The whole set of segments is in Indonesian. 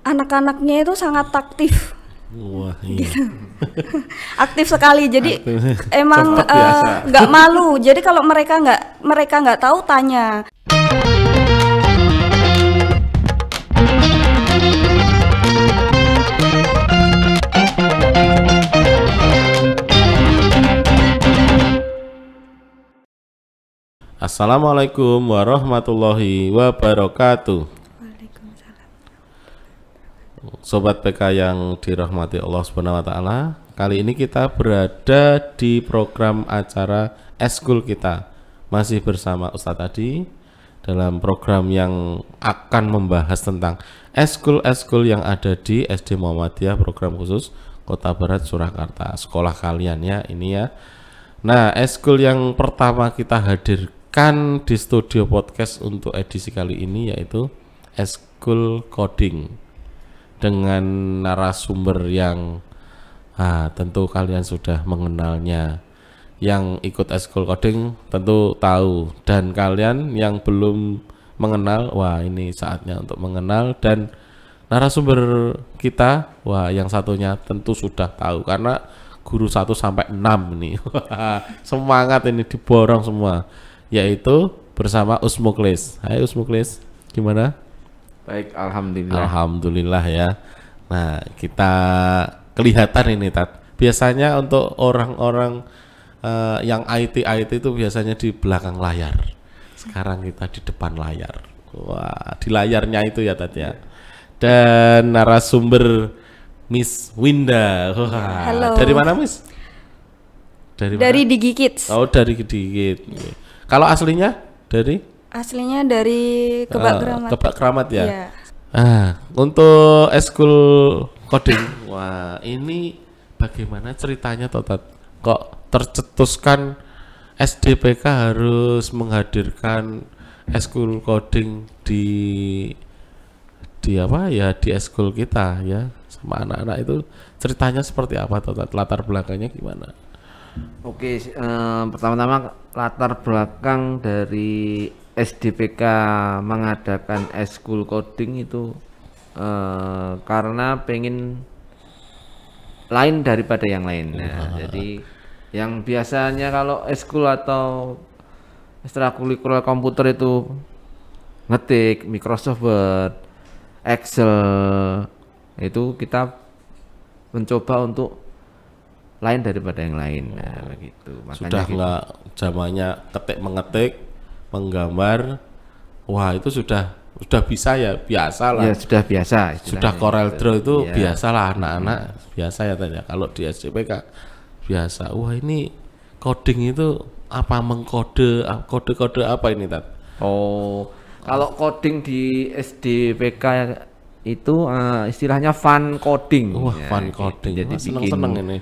anak-anaknya itu sangat aktif. Wah, iya. Gitu. Aktif sekali, jadi emang Cepet biasa. nggak malu. Jadi kalau mereka nggak tahu tanya. Assalamualaikum warahmatullahi wabarakatuh. Sobat PK yang dirahmati Allah Subhanahu wa taala, kali ini kita berada di program acara Eskul kita. Masih bersama Ustadz Adi dalam program yang akan membahas tentang eskul-eskul yang ada di SD Muhammadiyah program khusus Kota Barat Surakarta. Sekolah kalian ya ini ya. Nah, eskul yang pertama kita hadirkan di studio podcast untuk edisi kali ini yaitu eskul coding dengan narasumber yang tentu kalian sudah mengenalnya. Yang ikut eskul coding tentu tahu, dan kalian yang belum mengenal, wah ini saatnya untuk mengenal. Dan narasumber kita, wah yang satunya tentu sudah tahu karena guru 1 sampai 6 nih. Semangat ini diborong semua, yaitu bersama Usmuklis. Hai Usmuklis, gimana? Baik, alhamdulillah. Alhamdulillah ya. Nah, kita kelihatan ini Tat. Biasanya untuk orang-orang yang IT itu biasanya di belakang layar. Sekarang kita di depan layar. Wah, di layarnya itu ya Tat ya. Dan narasumber Miss Winda. Wah, Halo. dari mana Miss? Dari Digi Kids. Oh, dari Kedikit. Kalau aslinya dari? Aslinya dari Kebak Keramat. Kebak Keramat ya. Iya. Untuk eskul coding, wah ini bagaimana ceritanya Totat? Kok tercetuskan SDPK harus menghadirkan eskul coding di apa ya, di eskul kita ya, sama anak-anak itu ceritanya seperti apa Totat? Latar belakangnya gimana? Oke, pertama-tama latar belakang dari SDPK mengadakan eskul coding itu karena pengen lain daripada yang lain. Nah, jadi yang biasanya kalau eskul atau ekstrakurikuler komputer itu ngetik Microsoft Word, Excel, itu kita mencoba untuk lain daripada yang lain. Nah, begitu. Makanya Sudah nggak zamannya ketik mengetik, menggambar, wah itu sudah bisa ya, biasa lah. Ya sudah biasa. Sudah Corel Draw itu ya. biasa lah anak-anak, biasa ya tanya. Kalau di SDPK biasa. Wah ini coding itu apa, mengkode, kode-kode apa ini Tat? Oh, kalau coding di SDPK itu istilahnya fun coding. Wah Ya, fun gitu. coding, Jadi wah, seneng-seneng ini.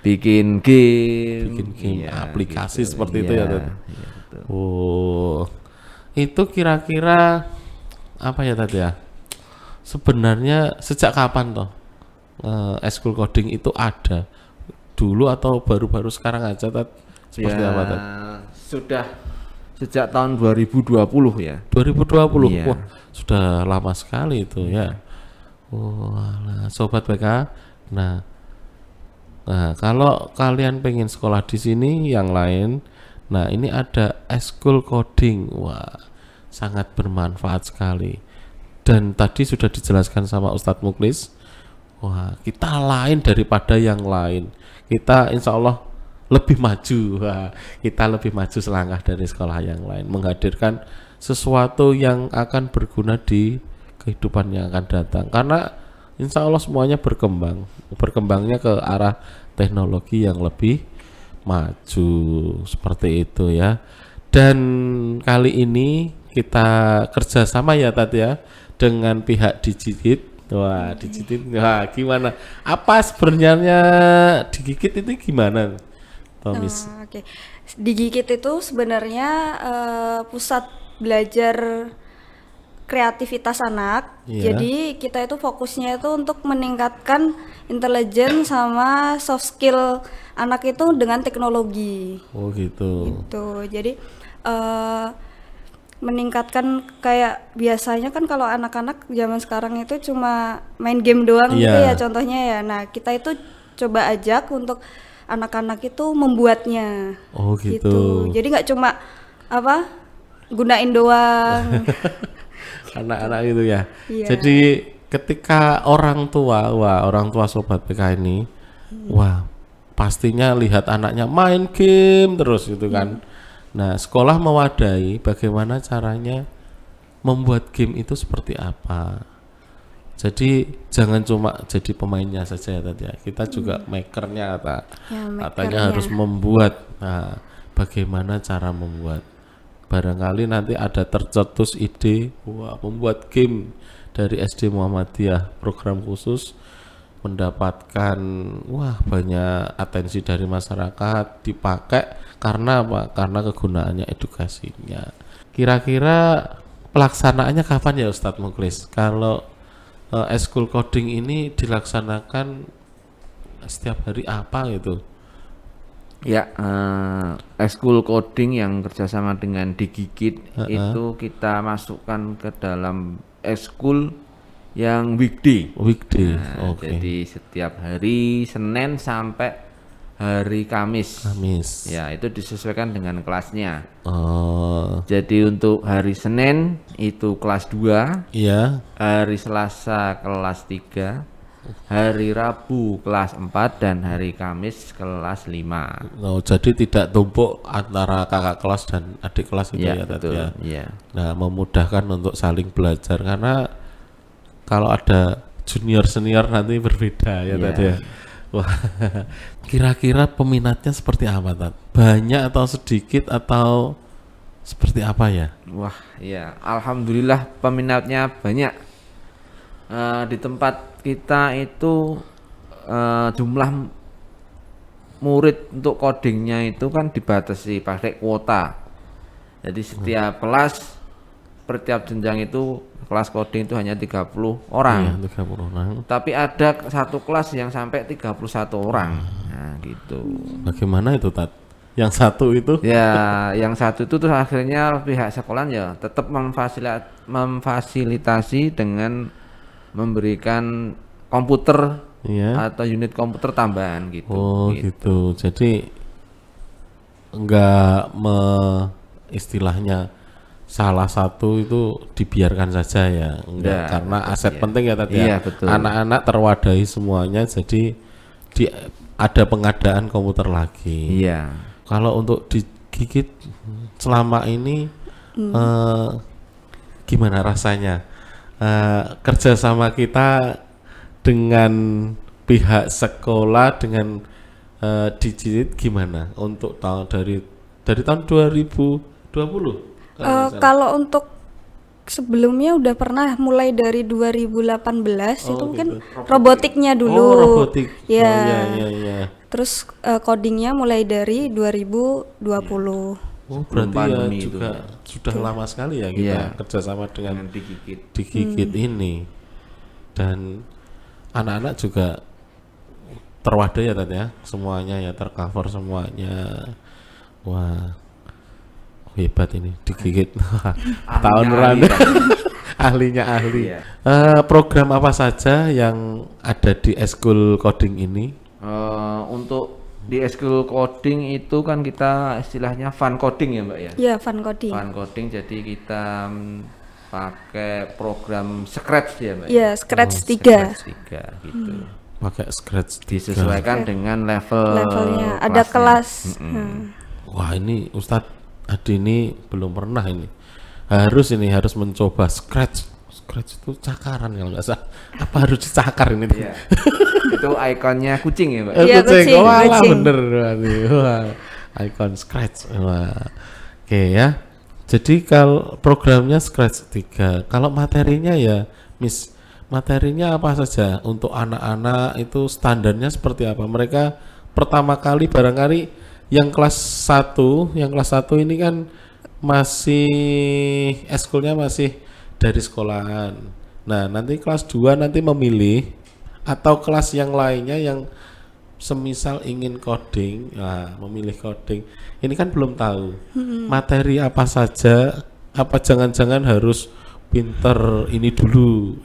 bikin game, Aplikasi gitu. seperti itu ya Tat? Iya, betul. Oh, itu kira-kira apa ya tadi ya? Sebenarnya sejak kapan toh eskul coding itu ada? Dulu atau baru-baru sekarang aja Tat? Seperti Ya, apa Tat? sudah sejak tahun 2020 ya. 2020. Iya. Wah, sudah lama sekali itu ya. Wah, sobat PK. Nah, kalau kalian pengen sekolah di sini yang lain, nah ini ada eskul coding. Wah, sangat bermanfaat sekali. Dan tadi sudah dijelaskan sama Ustadz Muklis. Wah, kita lain daripada yang lain. Kita insya Allah lebih maju. Wah, kita lebih maju selangkah dari sekolah yang lain, menghadirkan sesuatu yang akan berguna di kehidupan yang akan datang. Karena insya Allah semuanya berkembangnya ke arah teknologi yang lebih maju seperti itu ya. Dan kali ini kita kerjasama ya Tat ya dengan pihak Digikit. Wah, Digikit, wah gimana? Apa sebenarnya Digikit itu gimana, Tomis? Oke. Digikit itu sebenarnya pusat belajar kreativitas anak. Iya. Jadi kita itu fokusnya itu untuk meningkatkan intelijen sama soft skill anak itu dengan teknologi. Oh gitu. Gitu. Jadi meningkatkan kayak biasanya kan kalau anak-anak zaman sekarang itu cuma main game doang gitu Iya. ya contohnya ya. Nah, kita itu coba ajak untuk anak-anak itu membuatnya. Oh gitu. Jadi nggak cuma apa gunain doang. Anak-anak itu ya. Iya. Jadi ketika orang tua sobat PK ini, wah pastinya lihat anaknya main game terus gitu kan. Nah, sekolah mewadahi bagaimana caranya membuat game itu seperti apa. Jadi jangan cuma jadi pemainnya saja ya tadi ya. Kita juga makernya Ya, katanya makernya. harus membuat. Nah, bagaimana cara membuat? Barangkali nanti ada tercetus ide, wah membuat game dari SD Muhammadiyah program khusus mendapatkan wah banyak atensi dari masyarakat, dipakai karena apa? Karena kegunaannya edukasinya. Kira-kira pelaksanaannya kapan ya Ustadz Muklis? Kalau eskul coding ini dilaksanakan setiap hari apa gitu? Ya, eskul coding yang kerjasama dengan Digigit itu kita masukkan ke dalam eskul yang weekday. Weekday, Nah, oke. jadi setiap hari Senin sampai hari Kamis. Kamis. Ya, itu disesuaikan dengan kelasnya. Oh, Jadi untuk hari Senin itu kelas 2, iya. hari Selasa kelas 3, hari Rabu kelas 4 dan hari Kamis kelas 5. Oh, jadi tidak tumpuk antara kakak kelas dan adik kelas itu ya, tadi betul. ya. Iya. Nah, memudahkan untuk saling belajar karena kalau ada junior senior nanti berbeda ya Iya. tadi ya. Wah, kira-kira peminatnya seperti apa, Tat? Banyak atau sedikit atau seperti apa ya? Wah, iya. Alhamdulillah peminatnya banyak. Di tempat kita itu jumlah murid untuk codingnya itu kan dibatasi pakai kuota. Jadi setiap kelas, per tiap jenjang itu kelas coding itu hanya 30 orang. Iya, 30 orang. Tapi ada satu kelas yang sampai 31 orang. Nah, gitu. Bagaimana itu, Tat? Yang satu itu? Ya, yang satu itu terus akhirnya pihak sekolah ya tetap memfasilitasi dengan memberikan komputer Iya. atau unit komputer tambahan gitu. Oh, gitu. Jadi enggak istilahnya salah satu itu dibiarkan saja ya, enggak, Ya, karena aset iya. penting ya tadi Iya, ya. betul. Anak-anak terwadahi semuanya, jadi ada pengadaan komputer lagi. Iya. Kalau untuk digigit selama ini gimana rasanya kerja sama kita dengan pihak sekolah dengan Digigit gimana untuk tahun dari tahun 2020? Kalau untuk sebelumnya udah pernah mulai dari 2018 itu kan robotiknya dulu. Oh, robotik. Ya. Oh, iya. Terus codingnya mulai dari 2020. Oh, berarti ya pandemi itu juga sudah lama sekali ya kita Iya. kerjasama dengan Dengan Digigit. Digigit ini, dan anak-anak juga terwadah ya tadi ya, semuanya ya tercover semuanya. Wah, hebat ini Digigit. Tahun randa ahlinya ahli. Iya. Program apa saja yang ada di eskul coding ini? Untuk di eskul coding itu kan kita istilahnya fun coding ya Mbak ya. Ya, fun coding. Fun coding, jadi kita pakai program Scratch ya Mbak. Ya, Scratch 3. Scratch 3 gitu. Pakai Scratch 3. Disesuaikan dengan Levelnya ada kelasnya. kelas. Wah, ini Ustadz Adi ini belum pernah ini. Harus mencoba Scratch. Scratch itu cakaran kalau nggak salah. Apa harus dicakar ini? Iya. Itu ikonnya kucing ya Mbak. Iya, kucing, Wah, kucing. bener. Wah, icon Scratch. Wah. Oke ya. Jadi kalau programnya Scratch 3, kalau materinya ya Miss, materinya apa saja untuk anak-anak itu standarnya seperti apa? Mereka pertama kali barangkali yang kelas 1 ini kan masih eskulnya masih dari sekolahan. Nah, nanti kelas 2 nanti memilih atau kelas yang lainnya yang semisal ingin coding, nah, memilih coding. Ini kan belum tahu materi apa saja Apa jangan-jangan harus pinter ini dulu,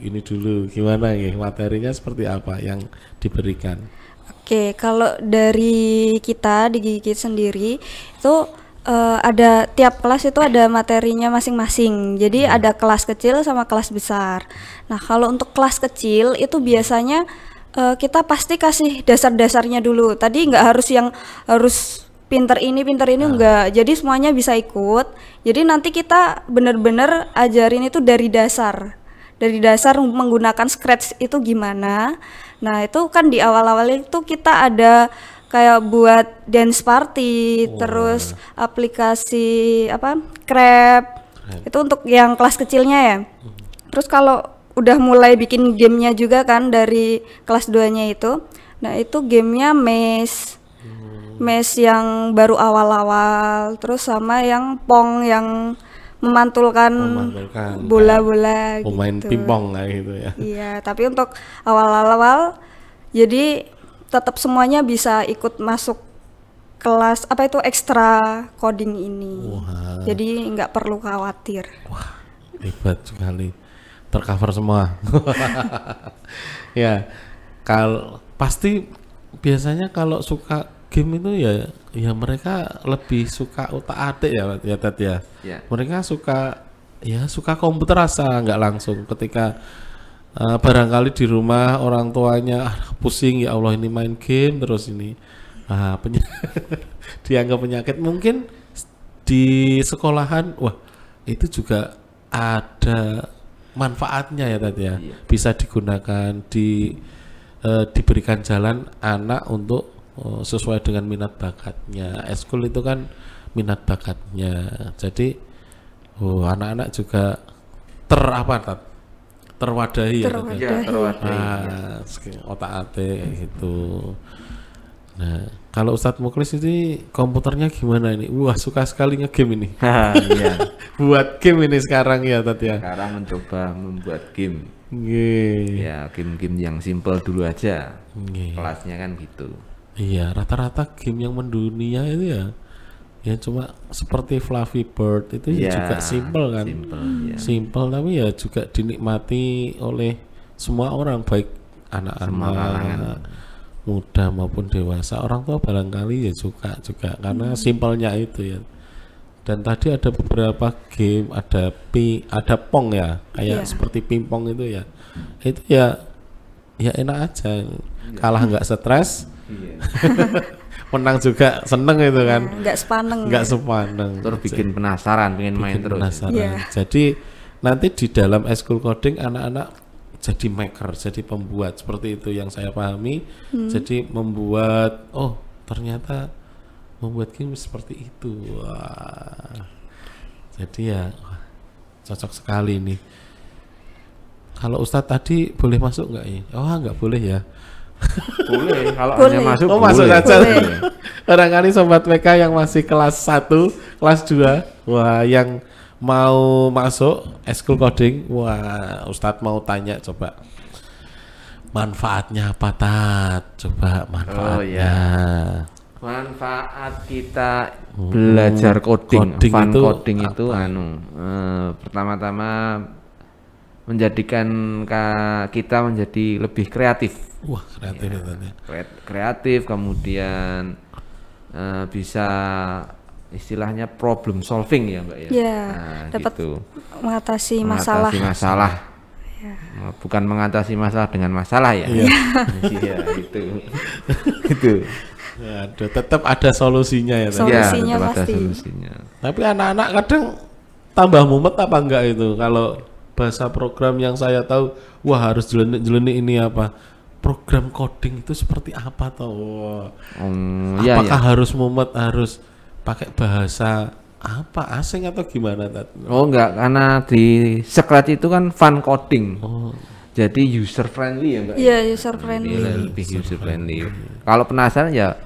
gimana ya materinya seperti apa yang diberikan? Oke, kalau dari kita di Gigi sendiri itu ada tiap kelas itu ada materinya masing-masing. Jadi ada kelas kecil sama kelas besar. Nah, kalau untuk kelas kecil itu biasanya kita pasti kasih dasar-dasarnya dulu. Tadi nggak harus pinter ini enggak. Jadi semuanya bisa ikut. Jadi nanti kita bener-bener ajarin itu dari dasar. Dari dasar menggunakan Scratch itu gimana. Nah, itu kan di awal-awal itu kita ada kayak buat dance party, terus aplikasi Crab. Itu untuk yang kelas kecilnya ya. Terus kalau udah mulai bikin gamenya juga kan dari kelas 2-nya itu. Nah, itu gamenya Maze yang baru awal-awal, terus sama yang Pong yang memantulkan bola-bola gitu. Main pingpong kayak gitu ya. Iya, tapi untuk awal-awal jadi tetap semuanya bisa ikut masuk kelas ekstra coding ini. Wah. Jadi nggak perlu khawatir. Wah, hebat sekali. Tercover semua. Ya, kalau pasti biasanya kalau suka game itu ya mereka lebih suka otak-atik ya Ted ya. Ya. Mereka suka komputer rasa nggak langsung ketika barangkali di rumah orang tuanya pusing, ya Allah ini main game terus ini dianggap penyakit. Mungkin di sekolahan wah itu juga ada manfaatnya ya tadi ya. Iya. Bisa digunakan diberikan jalan anak untuk sesuai dengan minat bakatnya. Eskul itu kan minat bakatnya. Jadi anak-anak juga terwadahi ya. Otak-atik gitu. Nah, kalau Ustadz Muklis ini komputernya gimana ini? Wah, suka sekali nge-game ini. Iya. Buat game ini sekarang ya Tat ya. Sekarang mencoba membuat game. Yeah. Ya, game-game yang simple dulu aja. Yeah. Kelasnya kan gitu. Iya, rata-rata game yang mendunia itu ya cuma seperti Fluffy Bird itu ya juga simple kan. Simple tapi ya juga dinikmati oleh semua orang, baik anak-anak muda maupun dewasa. Orang tua barangkali ya juga karena simpelnya itu ya. Dan tadi ada beberapa game, ada Pong ya, kayak seperti pingpong itu ya. Itu ya enak aja. Kalah nggak stres. Menang juga seneng itu kan. Nggak sepaneng. Terus bikin penasaran, pengen main terus. Jadi nanti di dalam Eskul Coding anak-anak jadi maker, jadi pembuat, seperti itu yang saya pahami. Jadi membuat ternyata membuat game seperti itu. Wah. Jadi ya cocok sekali nih. Kalau Ustadz tadi boleh masuk nggak ini? Nggak boleh ya. Boleh, kalau hanya masuk masuk saja. Barangkali sobat PK yang masih kelas 1, kelas 2, wah yang mau masuk Eskul Coding, wah Ustadz mau tanya coba manfaatnya apa Tat? Coba manfaatnya. Manfaat kita belajar coding coding itu pertama-tama menjadikan kita menjadi lebih kreatif. Wah, kreatif ya. Kreatif, kemudian bisa istilahnya problem solving ya Mbak ya. Iya, dapat gitu. mengatasi masalah. Ya. Bukan mengatasi masalah dengan masalah ya. Iya, itu. Tetap ada solusinya ya. Solusinya pasti. Ada solusinya. Tapi anak-anak kadang tambah mumet apa enggak itu kalau bahasa program yang saya tahu, wah harus jelenik ini apa? Program coding itu seperti apa toh? Apakah harus mumet, harus pakai bahasa apa asing atau gimana Tat? Enggak, karena di Scratch itu kan fun coding. Jadi user friendly ya Mbak? Iya, user friendly. Lebih user friendly. Kalau penasaran ya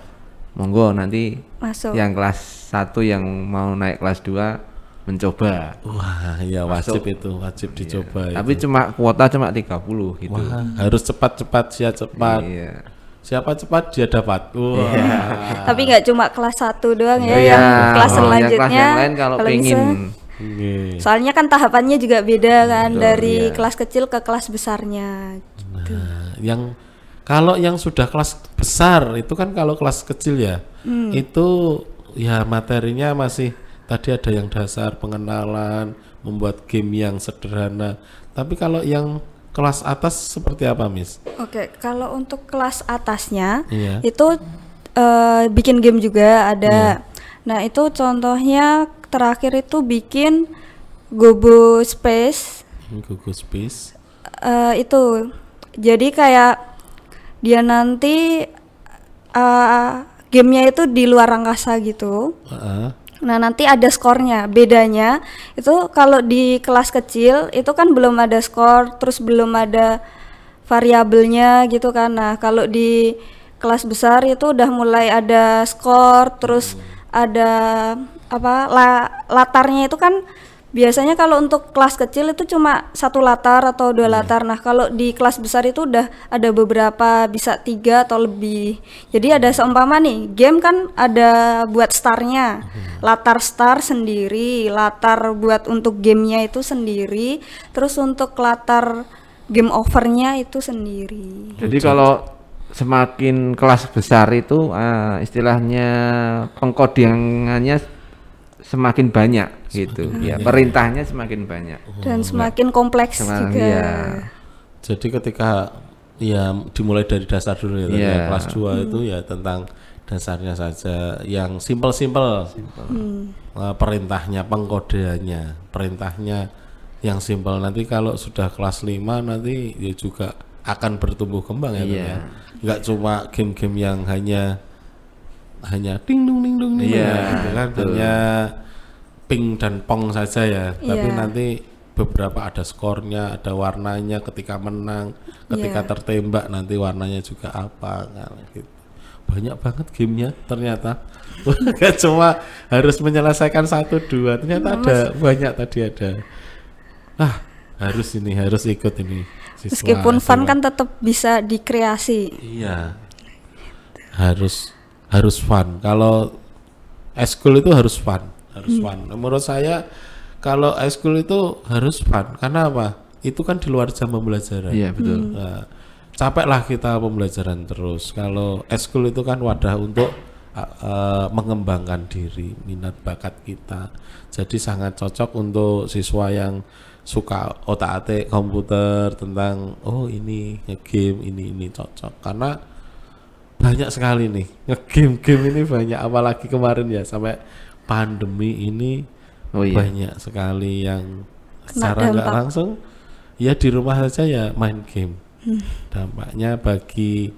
monggo nanti masuk. Yang kelas 1 yang mau naik kelas 2 mencoba. Wah, ya wajib itu, wajib dicoba. Tapi kuota cuma 30 gitu. Wah, harus cepat-cepat, cepat. Iya. Siapa cepat dia dapat. Wah. Tapi nggak cuma kelas 1 doang ya, yang kelas selanjutnya yang lain kalau pengen Nggih. Soalnya kan tahapannya juga beda kan dari iya. kelas kecil ke kelas besarnya. Nah, yang kalau yang sudah kelas besar itu kan kalau kelas kecil ya, itu ya materinya masih tadi ada yang dasar pengenalan, membuat game yang sederhana. Tapi kalau yang kelas atas seperti apa, Miss? Oke, kalau untuk kelas atasnya Iya. itu bikin game juga ada. Nah, itu contohnya terakhir itu bikin Gobo Space. Google Space. Itu jadi kayak dia nanti gamenya itu di luar angkasa gitu. Heeh. Nah, nanti ada skornya. Bedanya itu kalau di kelas kecil itu kan belum ada skor, terus belum ada variabelnya gitu kan. Nah, kalau di kelas besar itu udah mulai ada skor, terus ada latarnya itu kan biasanya kalau untuk kelas kecil itu cuma satu latar atau dua latar. Nah, kalau di kelas besar itu udah ada beberapa, bisa 3 atau lebih. Jadi ada seumpama nih, game kan ada buat starnya, latar star sendiri, latar buat untuk gamenya itu sendiri, terus untuk latar game overnya itu sendiri. Jadi kalau semakin kelas besar itu istilahnya pengkodangannya semakin banyak gitu. Ya, perintahnya semakin banyak. Dan semakin kompleks juga. Iya. Jadi ketika ya dimulai dari dasar dulu ya, Iya. kelas 2 itu ya tentang dasarnya saja yang simpel-simpel. Perintahnya, pengkodeannya, perintahnya yang simpel. Nanti kalau sudah kelas 5 nanti ya juga akan bertumbuh kembang ya, Bang, ya. Nggak cuma game-game yang hanya ding dung ding dung nih gitu kan, hanya ping dan pong saja ya. Tapi nanti beberapa ada skornya, ada warnanya ketika menang, ketika tertembak nanti warnanya juga apa kan gitu. Banyak banget gamenya ternyata. Gak cuma harus menyelesaikan 1-2, ternyata ada banyak tadi ada. Harus ikut ini. Siswa Meskipun fun SMA. kan tetap bisa dikreasi. Iya. Harus fun. Kalau eskul itu harus fun, Menurut saya kalau eskul itu harus fun. Karena apa? Itu kan di luar jam pembelajaran. Iya, betul. Nah, capeklah kita pembelajaran terus. Kalau eskul itu kan wadah untuk mengembangkan diri, minat bakat kita. Jadi sangat cocok untuk siswa yang suka otak-atik komputer tentang ini ngegame ini cocok karena banyak sekali nih ngegame ini banyak, apalagi kemarin ya sampai pandemi ini banyak sekali yang secara nggak langsung ya di rumah saja ya main game. Dampaknya bagi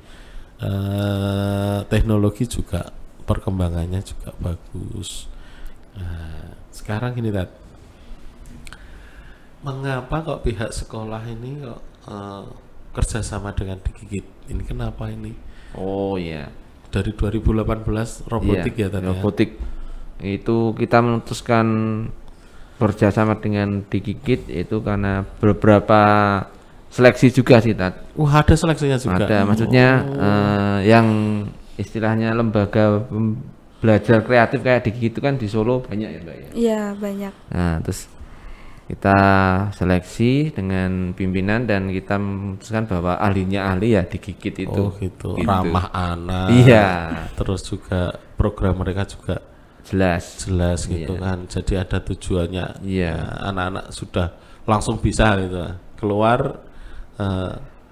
teknologi juga perkembangannya juga bagus. Nah, sekarang ini Tat, mengapa kok pihak sekolah ini kok kerjasama dengan Digigit? Ini kenapa ini? Oh iya. Dari 2018 robotik ya tadi. Robotik itu kita memutuskan bekerjasama dengan Digigit itu karena beberapa seleksi juga sih Tat. Ada seleksinya juga. Ada, maksudnya yang istilahnya lembaga belajar kreatif kayak Digigit itu kan di Solo banyak ya Mbak ya. Iya banyak. Nah terus kita seleksi dengan pimpinan dan kita memutuskan bahwa ahlinya ahli ya Digigit itu. Gitu. Ramah anak. Iya. Terus juga program mereka juga jelas gitu kan. Jadi ada tujuannya. Iya. Anak-anak sudah langsung bisa gitu. Keluar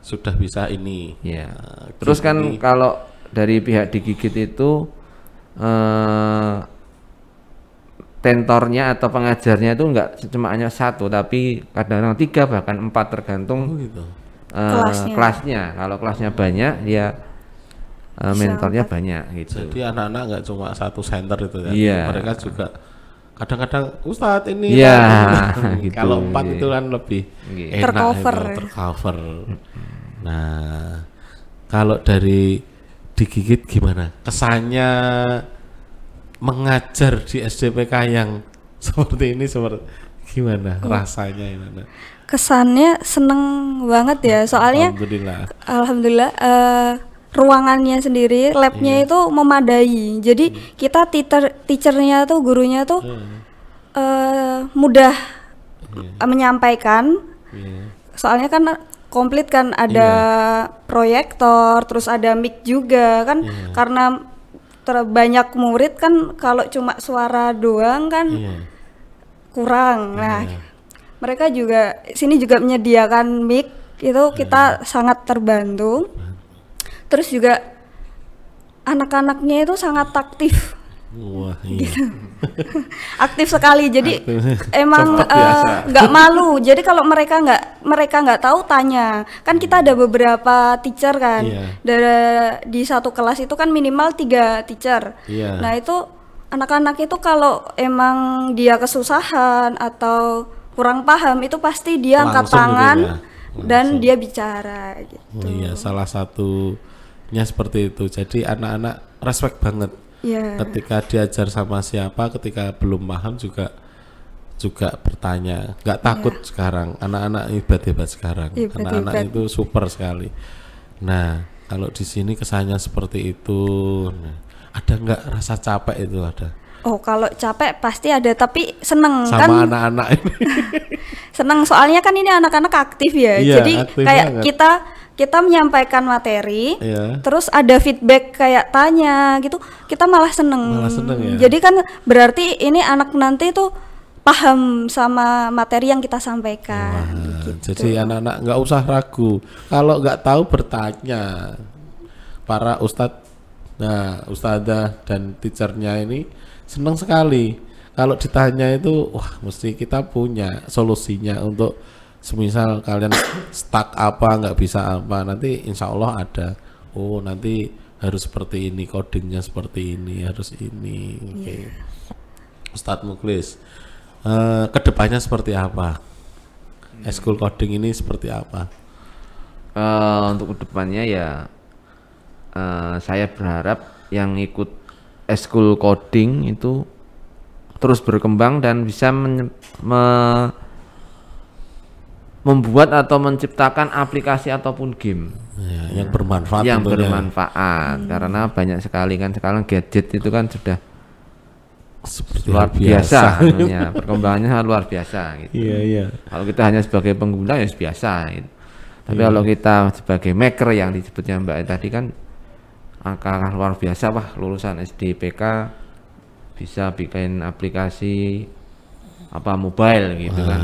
sudah bisa ini. Iya. Terus kan ini, kalau dari pihak Digigit itu tentornya atau pengajarnya itu enggak cuma hanya 1 tapi kadang-kadang 3 bahkan 4 tergantung kelasnya. Kalau kelasnya banyak ya mentornya banyak gitu. Jadi anak-anak enggak cuma 1 center itu ya. Iya. Mereka juga kadang-kadang Ustadz ini gitu. Kalau 4 itu kan lebih enak tercover. Nah, kalau dari Digigit gimana? Kesannya mengajar di SDPK yang seperti ini gimana rasanya ini? Kesannya seneng banget ya, soalnya alhamdulillah ruangannya sendiri, labnya itu memadai. Jadi kita teachernya tuh, gurunya tuh mudah menyampaikan. Iya. Soalnya kan komplit kan, ada proyektor, terus ada mic juga kan, karena banyak murid kan, kalau cuma suara doang kan kurang. Nah, mereka juga sini juga menyediakan mic, itu kita sangat terbantu. Terus juga anak-anaknya itu sangat aktif. Wah, iya. Aktif sekali, jadi emang Tempat biasa. nggak malu. Jadi kalau mereka nggak tahu, tanya. Kan kita ada beberapa teacher kan, di satu kelas itu kan minimal 3 teacher. Nah itu anak-anak itu kalau emang dia kesusahan atau kurang paham, itu pasti dia angkat Langsung tangan gitu ya? dan dia bicara gitu. Oh iya, salah satunya seperti itu. Jadi anak-anak respect banget. Ketika diajar sama siapa, ketika belum paham juga bertanya, nggak takut. Sekarang anak-anak hebat sekarang, anak-anak itu super sekali. Nah, kalau di sini kesannya seperti itu. Nah, ada nggak rasa capek itu ada? Oh, kalau capek pasti ada, tapi seneng sama kan anak-anak ini. seneng soalnya kan ini anak-anak aktif ya. Iya, jadi aktif kayak banget. kita menyampaikan materi, terus ada feedback kayak tanya gitu, kita malah seneng. Ya? Jadi kan berarti ini anak nanti tuh paham sama materi yang kita sampaikan. Gitu. Jadi anak-anak nggak usah ragu, kalau nggak tahu bertanya. Para ustadzah dan teachernya ini senang sekali. Kalau ditanya itu, wah mesti kita punya solusinya untuk semisal kalian stuck apa, nggak bisa apa, nanti insya Allah ada. Oh nanti harus seperti ini, codingnya seperti ini, harus ini. Oke. Ustadz Muklis, kedepannya seperti apa? Eskul coding ini seperti apa? Untuk kedepannya ya, saya berharap yang ikut eskul coding itu terus berkembang dan bisa membuat atau menciptakan aplikasi ataupun game yang bermanfaat, karena banyak sekali kan sekarang gadget itu kan sudah seperti luar biasa perkembangannya luar biasa gitu. Kalau kita hanya sebagai pengguna ya biasa gitu. Tapi kalau kita sebagai maker yang disebutnya Mbak tadi kan angka luar biasa, wah lulusan SD PK bisa bikin aplikasi apa mobile gitu kan.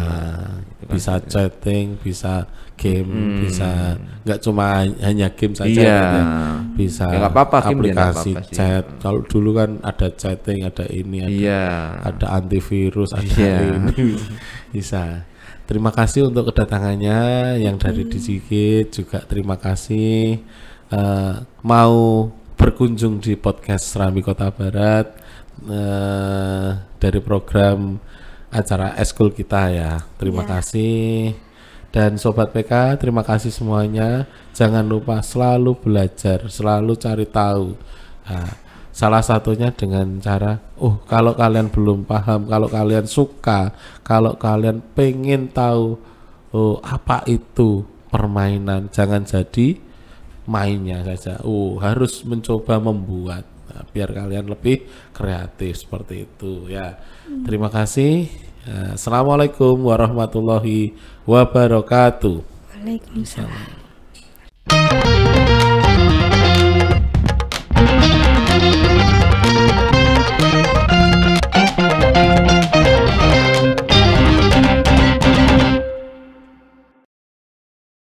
Bisa chatting, bisa game, bisa nggak cuma hanya game saja, bisa ya, apa-apa, aplikasi apa-apa chat. Kalau dulu kan ada chatting, ada ini, ada antivirus, ada ini, bisa. Terima kasih untuk kedatangannya yang dari Digigit, juga terima kasih mau berkunjung di podcast Serambi Kota Barat dari program acara eskul kita ya. Terima kasih. Dan Sobat PK, terima kasih semuanya. Jangan lupa selalu belajar, selalu cari tahu. Nah, salah satunya dengan cara, kalau kalian belum paham, kalau kalian suka, kalau kalian pengen tahu apa itu permainan, jangan jadi mainnya saja. Harus mencoba membuat. Nah, biar kalian lebih kreatif seperti itu ya. Terima kasih. Assalamualaikum warahmatullahi wabarakatuh. Waalaikumsalam.